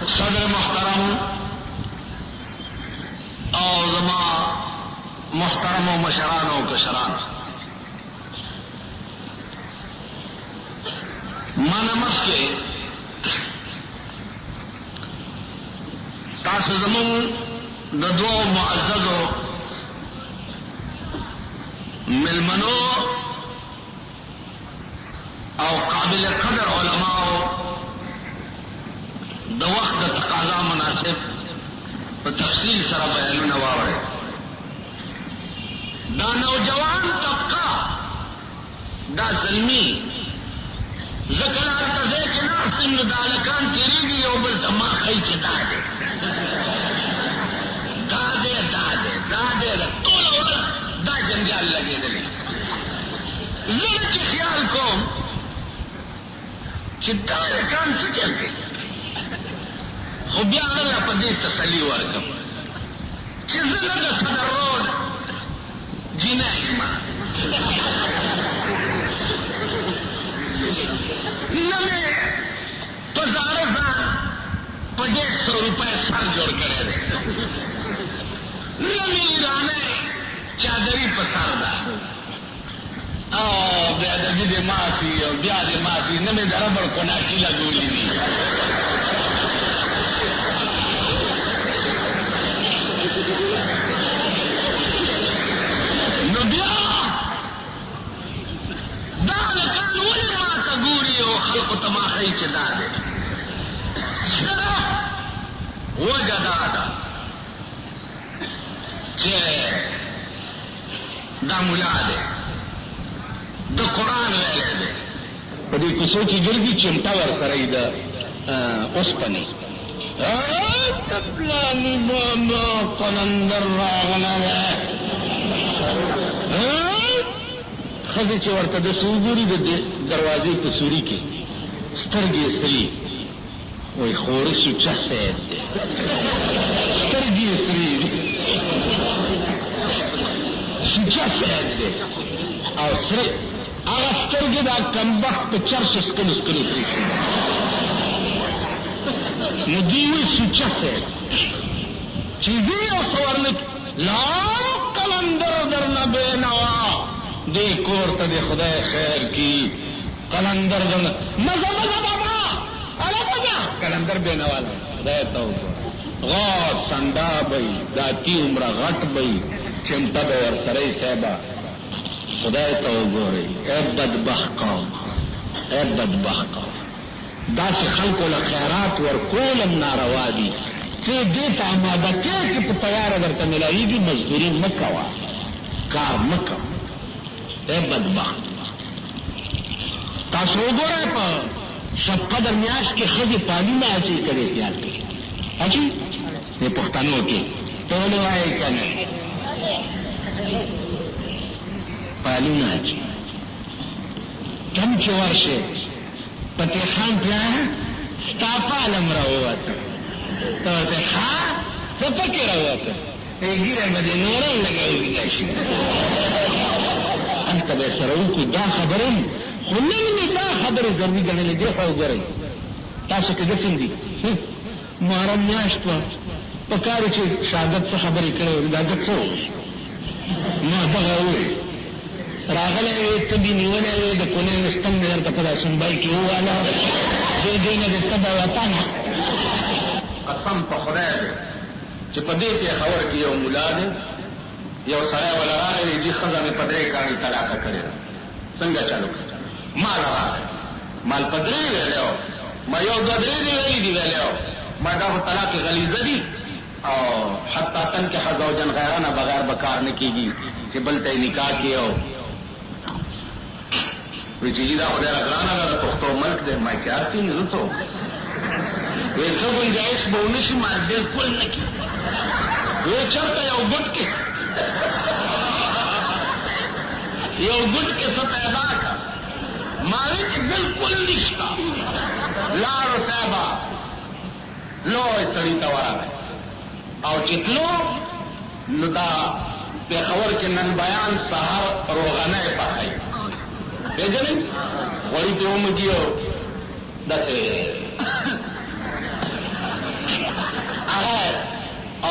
صدر محترم اور زما محترم و مشران و کشران، مانمس کے تاسو زمون د دوو معززو ملمنو او قابل قدر علماء د وخت د تقاضا مناسب په تفصیل سره بیانونه واورئ. دا نوجوان طبقه دا زلمی ذکر ارتزه کې ناستم نو دا هلکان تېرېږي یو بل ته ما ښایي چې دا دی دا ټوله ورځ دا جنجال لګېدلی. زه چې خیال کوم چې دا هلکان څه چل دی، خو بیا هغه په دې تسلي ورکړم چې زه نه د صدر روډ جینۍ یم، نه مې په زاړه ځان په 150 روپۍ سر جوړ کړی دی، نه مې ایرانی چادري په سر ده او بیا د دې دې ماتي او بیا دې ماتي، نه مې د ربړ کوناټي لګولي دي. نو بیا دا هلکان ولې ماته ګوري او خلقو ته ما ښایي چې دا دی؟ صرف وجه دا ده چې دا ملا دی، د قرآن ویلی دی، په دې کوڅو کې ګرځي چمټه ورسره یې د اوسپنې پلاني بابا قلندر راغلی دی. ښځې چې ورته داسې وګوري د دروازې په سوري کې سترګې یې سري، وایي خوري سوچه سید دی، سترګې یې سري دي، سوچه سید دی او سرې هغه سترګې دا کمبخت په چرسو سکلو سکلو پرې شي. نو دوی وایي سوچه سید چې دې یو څه ورنه لا قلندر درنه بېنوا دې کور ته دې خدای خیر کی، قلندر درنه مزه بابا اله مزه قلندر بېنوا دی، خدای ته وګوره غاټ سنډا به داتی عمره غټ به چمټه به ورسره یې صاحبه، خدای ته وګورئ. ای بدبخت قوم، ای بدبخت قوم، داسې خلکو له خیرات ورکولم ناروا دي. ته دې ته اماده کې چې په تیاره درته ملایېږي مزدوري مه کوه، کار مه کوه. ای بدبخت تاسو وګورئ په شب قدر میاشت کې ښځې پالونه اچوي که دې خیال کوي اچوي دې پښتنو کې ته ولې وایې که نه پالونه اچوي. کم چې ورشې فتح خان پلانه ستا پالم راووته، ته ورته ښه څه پکې راووته، ګیره به دې نورم لګوي دا شي هلته به یې سره وکړو. دا خبرې خو نن مې دا خبرې ضروري ګڼلې دې خوا وګورئ تاسو کې دسم دي محرم میاشت وه په کار چې شاګرد څه خبرې کړې وې دا ګټ څه ما دغه وویل راغلی وې ته دې نیولی وې د کونې نستم مې درته په دا سنبای کې وواله دې دې نه دې ته د وطنه قسم په خدای دی چې په دې پېښور کې یو ملا دی، یو سړی وله راغی چې ښځه مې په 3 کاڼي طلاقه کړې ده، څنګه چالو کړه مال راغی مال په 3 ویلی و، ما یو 2 3 دې ویلي دي ویلی و، ما دا خو طلاق غلیظه دي او حتی تنکح زوجا غیرانه بغیر به کار نه کېږي چې بل ته یې نکاح کړي او وایي چې دا خو ډېره ګرانه ده د پښتو ملک دی. ما چې هر څه زه څه وایي څه ګنجایش به ونه شي ما بلکل نه کړي، وایي چېرته یو ګوټ کې یو ګوټ کې څه پیدا کړه، ما وایي چې بلکل نشته. لاړو صاحبه لوی سړي ته ورغی او چې تلو نو دا پېښور کې نن بیان سهار روغنۍ پخوي پیژنئ غوړي پې ومږي او داسې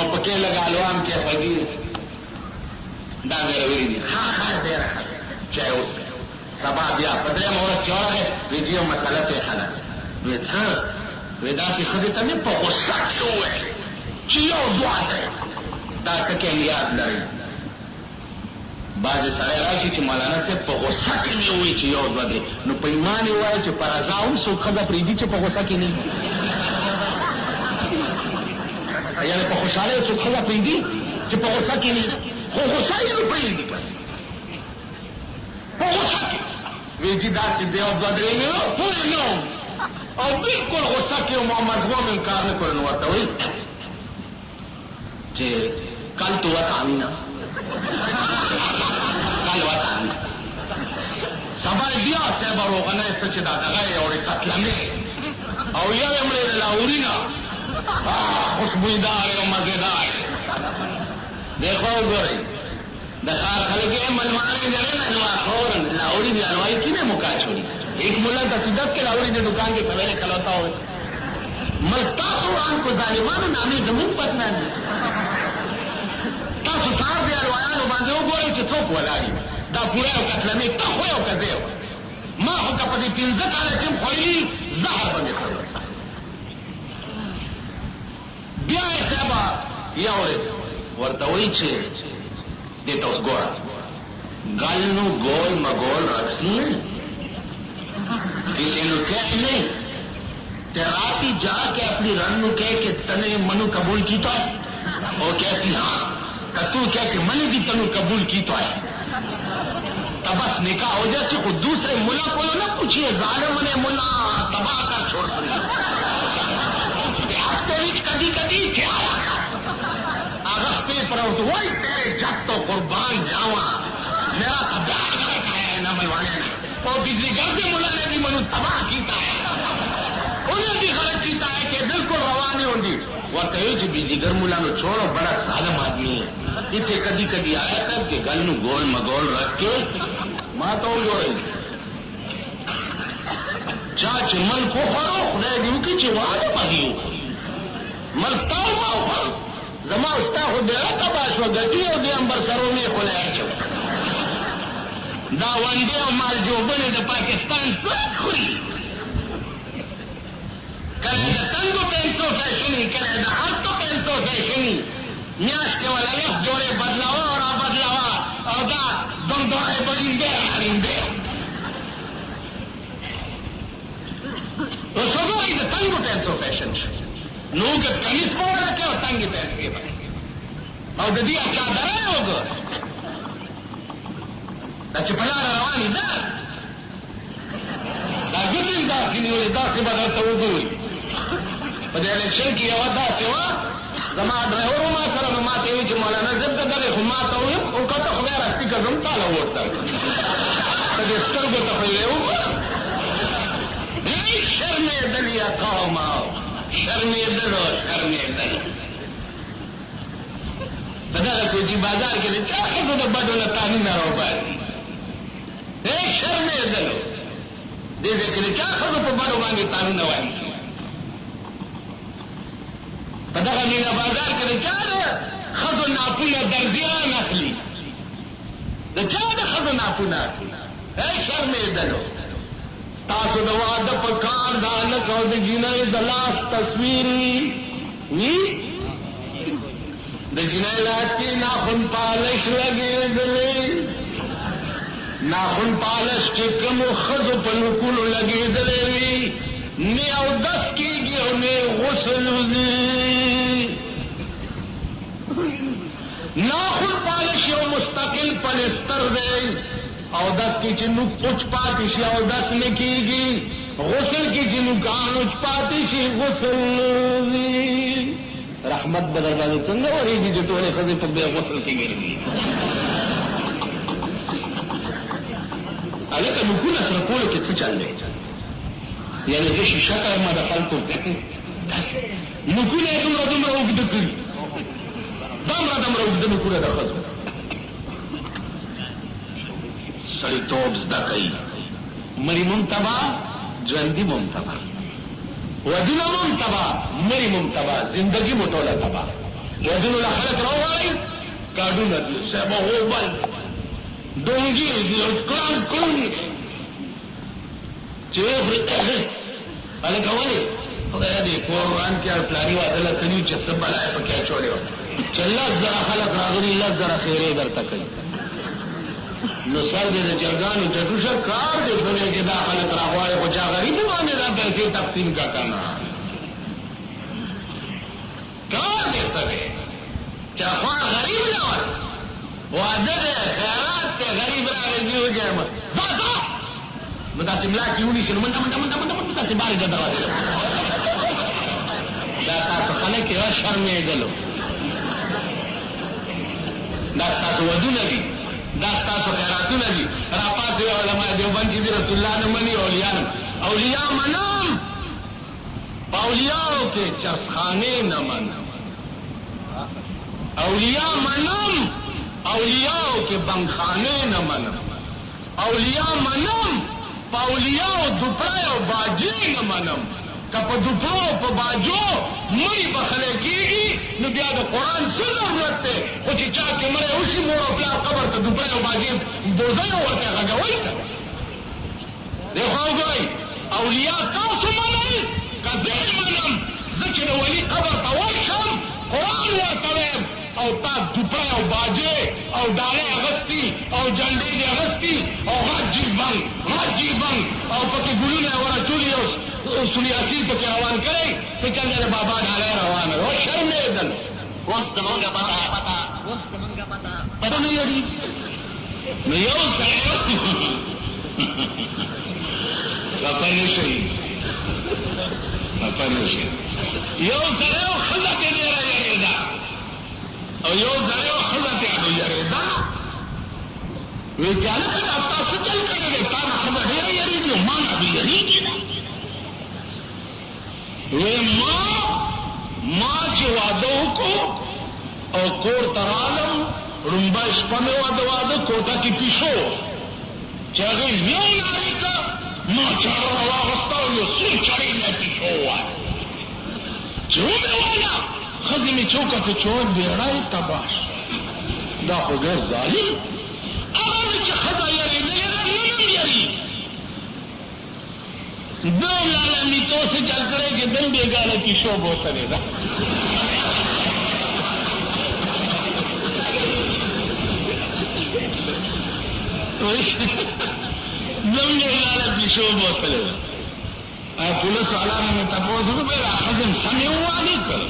او پکې لګا لوام کې فقیر دا مې ویلي دي ها ډېر ښه چای اوس سبا بیا په درې مورت کې ورغی ویډیو مسله ته حل وی څه وی دا چې خدای ته مې په غوسه کې وویل چې یو دعا دی دا ټکي مې یاد لري بعض سړی راشي چې مولانا صاحب په غوسه کې مې ووایي چې یو دوه دی نو په ایمان یې وایي چې په رضا هم څوک ښځه پرېږدي چې په غوسه کې نه یعنې په خوشحالۍ څوک ښځه پرېږدي چې په غوسه کې نه خو غوسه یې نه پرېږدي په غوسه کې وی چې داسې دی او دوه درې مې پوه نه او بالکل غوسه کې او مذهبو مې انکار نه کړی نو ورته وایي چې کل تو وطعمینا کل وطعمینا سبا بیا صاحب روغنه است چې دا دغه یوړې قتلمې او یو یې مړې د لاورینه خوشبویدار او مزېدار دیکھو وګورئ د ښار خلک یې ملمانې لري نه خورن لاوري دی الوائی کینه موقع چھوڑی ایک مولا د سیدت کې لاوري د دکان کې پوهه کلوتا وي ملتا قرآن کو ظالمانو نامې زمون پتنه دي تاسو څار دی الوایانو باندې وګورئ چې څوک ولاړي دا پوره او کتلمې ته خو یو کځه ما خو په دې 15 کاله کې خوري زهر باندې خوري بیا یې سبا یو ورته وایي چې دیتا اس گوڑا گل نو گول مگول رکھتی ہے کسی نو کہہ نہیں تیراتی جا کے اپنی رن نو کہہ کہ تنے منو قبول کی تو ہے وہ کہتی ہاں تو کہہ کہ منی بھی تنو قبول کی تو ہے تب بس نکاح ہو جائے خود دوسرے ملا کو نہ پوچھئے ظالم نے ملا تباہ کر چھوڑ دی کدی کدی کیا پر وہی تیرے جب تو قربان جاوا میرا خبر ہے نہ ملوانے نے اور بجلی گھر کے ملا نے بھی منو تباہ کیتا ہے انہیں بھی غلط کیتا ہے کہ بالکل روانی ہوگی وہ کہے کہ بجلی گھر ملا نو چھوڑو بڑا ظالم آدمی ہے اتنے کدی کدی آیا کر کہ گل نو گول مگول رکھ کے ماں تو گو رہی چاچ مل کو خورو خدای دیو کی چوانے پاگی ہو مل تاو ماو خورو زما استا خو ډېره تباه شوه ګټي او د امبرسرو مې خولای اچوه دا ونډې او مالجوبنې د پاکستان څوک خوري کله د تنګو پینسو فیشني کله د هلتو پینسو فیشني میاشتې ولا لس جوړې بدلاوه او را بدلاوه او دا دمدوړې بډینډې حریندې نو څه ګورئ د تنګو پینسو فیشن نو که کمیس په وله کې او تنګې پیسې به او د دې چادرۍ وګوره دا چې په لاره روانې ده دا ګوتې یې داسې نیولې داسې به درته وګوري په دې الیکشن کې یوه داسې وه زما ډرایور ما سره نو ما ته یې وي چې مولانا صاحب ته دلې خو ما ته ویم او که ته خدای راستي که زم تاله وورته په دې سترګو ته خو یې وګوره شرمېدل یا قومه شرمېدل او شرمېدل په دغه کوچي بازار کې د چا ښځو د بدو نه قانونه راوباسي شرمېدل دې ځای کې د چا ښځو په بدو باندې قانونه وایي په دغه مینا بازار کې د چا د ښځو ناپونه درزیان اخلي د چا د ښځو ناپونه اخلي شرمېدلو تاسو د واده په کار د هلک او د جینۍ د لاس تصویر وي د جینۍ لاس کې ناخن پالش لګېدلی ناخن پالش چې کومو ښځو په نوکونو لګېدلی وي نه اودس کېږي او نه غسل وځي ناخن پالش یو مستقل پلستر دی اودس کی چې نوک پوچ پاتې شي اودس نه کېږي غسل کی چې نوکان اوچ پاتې شي غسل وي رحمت به در باندې څنګه ورېږي چې ټولې ښځې په بې غسل کې ګرځي هلکه نوکونه سره کولو کې څه چل دی یعنې زه شیشه کوم د خلکو نوکونه یې دومره دومره اوږده کړي دومره اوږده نوکونه د ښځو سړی توب زده کوي مړي ممتبا ژوندي ممتبا ودونه ممتبا مړي ممتبا زندگی مو ټوله تبا ودونو له خلک راوغواړئ کارډونه دي صاحب غوبل ډونګي دي او کړم چې هلکه ولې خدای دې قرآن کې پلاني واده له تلي چې څه بلای پکې اچولې وه چې 10,000 خلک راغلي 10,000 خیرې درته کوي نو سر دې د چرګانو چټوشه کار دې سره کې دا خلک راغواړي خو چا غریب باندې دا پیسې تقسیم کا کنه کار دې سره چا خوا غریب نه وای واده دې خیرات ته غریب راغلی وګم دا مدا تملا کیونی شنو منډه تاسو باندې دا دروازه دا تاسو خلک یې شرمېدلو دا تاسو ودونه دي دا تاسو خیراتونه دي راپاتې علماء دیوبند چې رسول الله نه مني اولیاء منم اولیاء کې چرخانه نه منم اولیاء منم اولیاء کې بنخانه نه منم اولیاء منم اولیاء دوپړای او باجی نه منم که په دوپړو په باجو مړي بخلې کېږي نو بیا د قرآن څه ضرورت دی خو چې چا کې مړی وشي مور او پلار قبر ته دوپړی او باجي بوزۍ ورته غږوئ که دی خو وګورئ اولیاء تاسو منئ که زه منم زه چې د ولي قبر ته ورشم قرآن ورته ویم او تا دوپړی او باجې او ډالۍ اغستي او جنډې دې اغستي او غجي بنګ او پکې ګلونه ورچولي او سنیاسی پکې روان کړئ فکر دې بابا ډالۍ روانه او شرمېدل اوس زمونږ پته نه لري نو یو سړی خفه نه شي یو سړی او ښځه پې ډېره یېرېده او یو سړی او ښځه پې یېرېده وی چې هلکه دا تاسو چل کړی دی تا نه ښځه ډېره یېرېږي او ما نه بې یېرېږي ده وی ما چې واده وکړو او کور ته رالم لومبه شپه مې واده کوټه کې پیشو چې هغې یو نارې که ما چاړه راواغسته او یو څو چړې مې پیشو ووایه چې ومې وایه ښځې مې چوکته چې و بیړی تباه شو دا خو ډېر ظالم هغه مې چې ښځه یېرېدلې ده نن هم یېرېږي دم لالا میتو سے چل کرے کہ دم بیگانے کی شو بوسنے دا دم بیگانے کی شو بوسنے دا پولیس والا نے تپوس کو میرا خزم سمے ہوا نہیں کر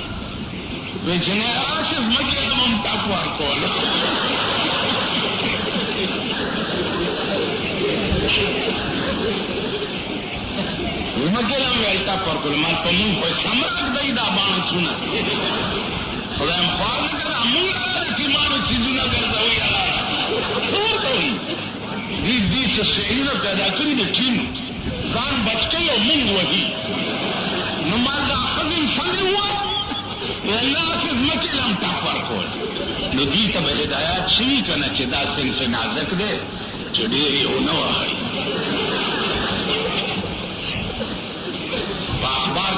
بیچنے آشف مجھے ہم ٹاپوار کول مګرم ویلتا پر کول مال په مونږ په سمراک دی دا باندې سونه خدایم خواږه کړه مونږ چې مانو سیزونه ګرځوي الله څه کوي دې څه شیونه پیدا کړی د ټیم ځان بچی او مونږ وږي نو مال دا خزم څنګه و الله چې مکه لم تفر کول نو دې ته به هدایت شي کنه چې دا څنګه نازک دی چې ډېر یو نه وایي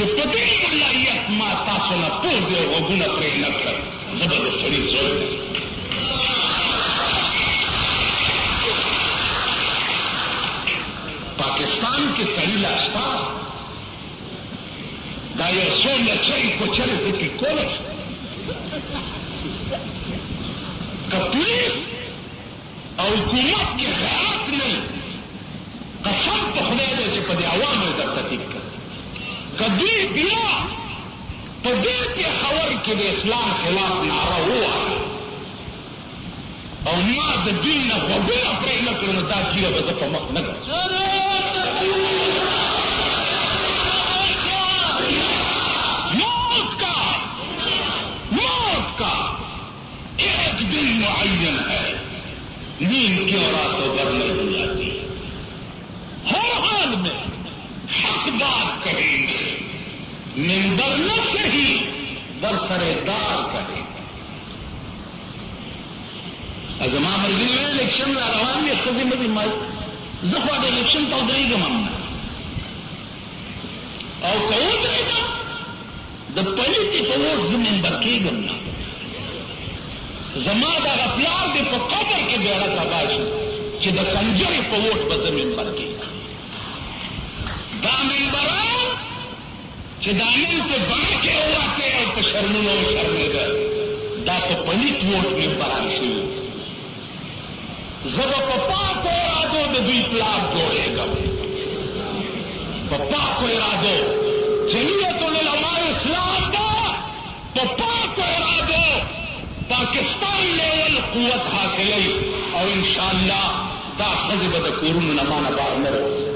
چې په دې ملایت ما تاسو نه پوهې او غوږونه پرې نه کړل زه به د سړي زوی پاکستان کې سړي لا شته دا یو څو لچۍ په چرې پکې کولی که پولیس او حکومت کې خیرات نه قسم په خدای دی چې په دې عوامو یې درته ټیک کړ که دوی بیا په دې پېښور کې د اسلام خلاف نعره ووهله او ما د دوی نه غوږونه پرې نه کړو نو دا ګیره به زه په مخ نه کړم موت کا ایک دن معین ہے نیند کیوں راتوں بھر نہیں جاتی ہر حال میں حق بات کہیں گے منبر نہ صحیح برسرے دار کہیں گے زما ملګري ویل الیکشن را روان دی ښځې مدې مای زه خو د الیکشن ته ودرېږم هم نه او که ودرېږم د پلیتې په ووټ زه منبر کېږم نه زما دغه پلار دې په قبر کې بیا راتبا شي چې د کنجرې په ووټ به زه منبر کېږم دا منبران چې دا نن په بڼه کې ووتې او په شرمونو وشرمېده دا په پلیت ووټ منبران شوي زه به په پاکو ارادو د دوی پلار جوړېږم په پاکو ارادو جمعیت العلماء اسلام ده په پاکو ارادو پاکستان لیول قوت حاصلوي او انشاءالله دا ښځې به د کورونو نه مانه بار نه راوځي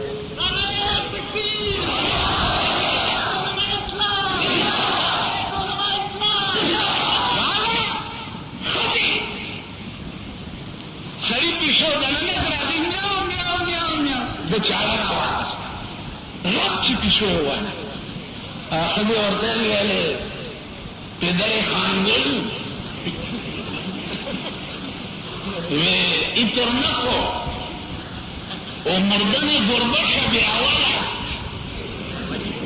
سړي پیشو دننه راځي میاو میاو میاو میاو د چاړه راواخسته رب چې پیشو ووانه ښځې ورته ویلې پدر خانګل ایتر نکو او مردن گربه شبی اولا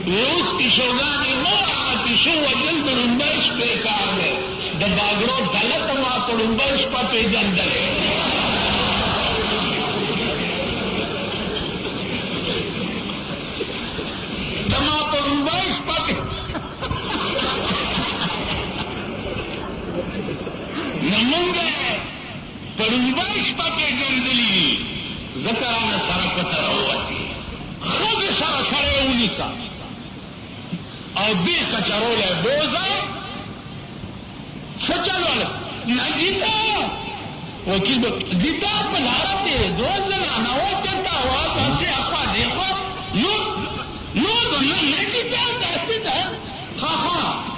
اوس پیشوګانې نو هغه پیشو وجل د لومبۍ شپې کار دی د باګرو ډله ته ما په لومبۍ شپه پېژندلې نمونگه پرونبایش پا پیجندلی ذکران سرکتا روواتی خود سر سره اونیسا او بی کچرول بوزا سچلول نجیتا وکیل جیتا پلارا تیرے دوزن آناو چلتا آواز ہنسی اقوا دیکھو نو نجیتا داستی تا خواہ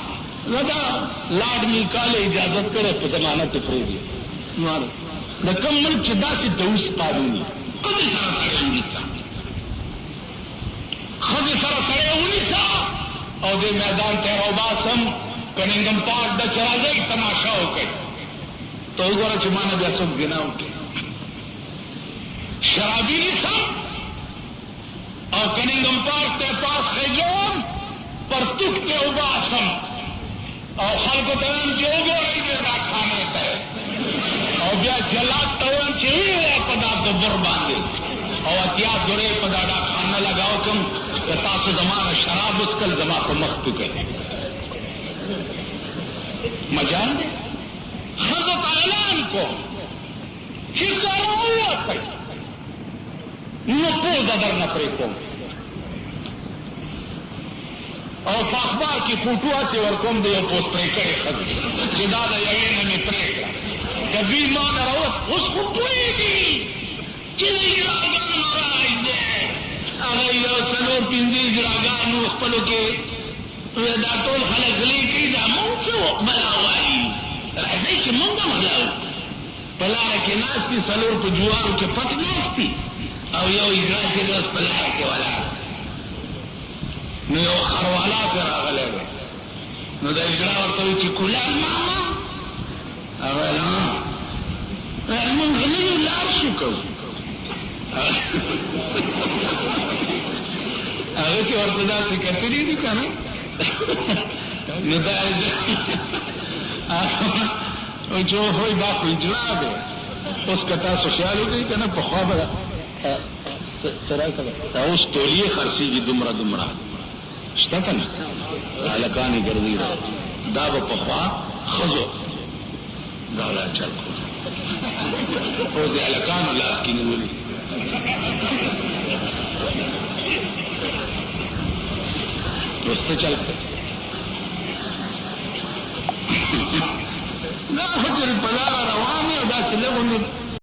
دا لاډ میکاله اجازت کړه په ضمانت پرېږدي نو د کوم ملک چې داسې دوس قانوني ښځې سره سړی ونیسه ښځې سره سړی ونیسه او دې میدان ته راوباسم کنینګم پارک د چې راځئ تماشا وکړئ ته وګوره چې ما نه بیا څوک زنا وکړي شرابي نیسم او کنینګم پارک ته پاس خېجوم پرتوک ته وباسم او خلکو ته وایم چې وګورئ دې دا خانې ته او بیا جلات ته وایم چې ویې په دا دبر باندې او اتیا دورې په دا ډاکخانه لګاو کوم که تاسو زما نه شراب وڅکل زما په مخ توکئ مجال دی ښځو ته اعلان کوم چې که راووتئ نو پوزه درنه پرېږدم او په اخبار کې فوټو هسې ورکوم د یو پوسټرې کړې ښځې چې دا د یوې نه مې پرېږده که دوی ما نه راوت اوس خو پوهېږي چې د اجراګانو راج دی هغه یو څلور پنځه اجراګانو خپلو کې دا ټول خلک غلې کوي دا مونږ څه بلا وایي راځئ چې مونږ هم غلاو په لاره کې ناست دي څلور په جوارو کې پټ ناست دي او یو اجرا چې دی اوس په لاره کې ولاړ نو یو خروالا پہ راغلے گئے نو دا اجرا ورته وی چې کولال ماما هغه نه موږ غلیو لار شو کوو هغه چې ورته داسې کتلي دي که نه نو دا چې وایي دا خو اجرا دی اوس که تاسو خیال وکړئ که نه پخوا به اوس تولیې خرڅېږي دومره دومره شته کنه هلکانې ګرځي دا به پخوا ښځو دا ولا چل کو او د هلکانو لاس کې نیولي نو څه چل دا حجر په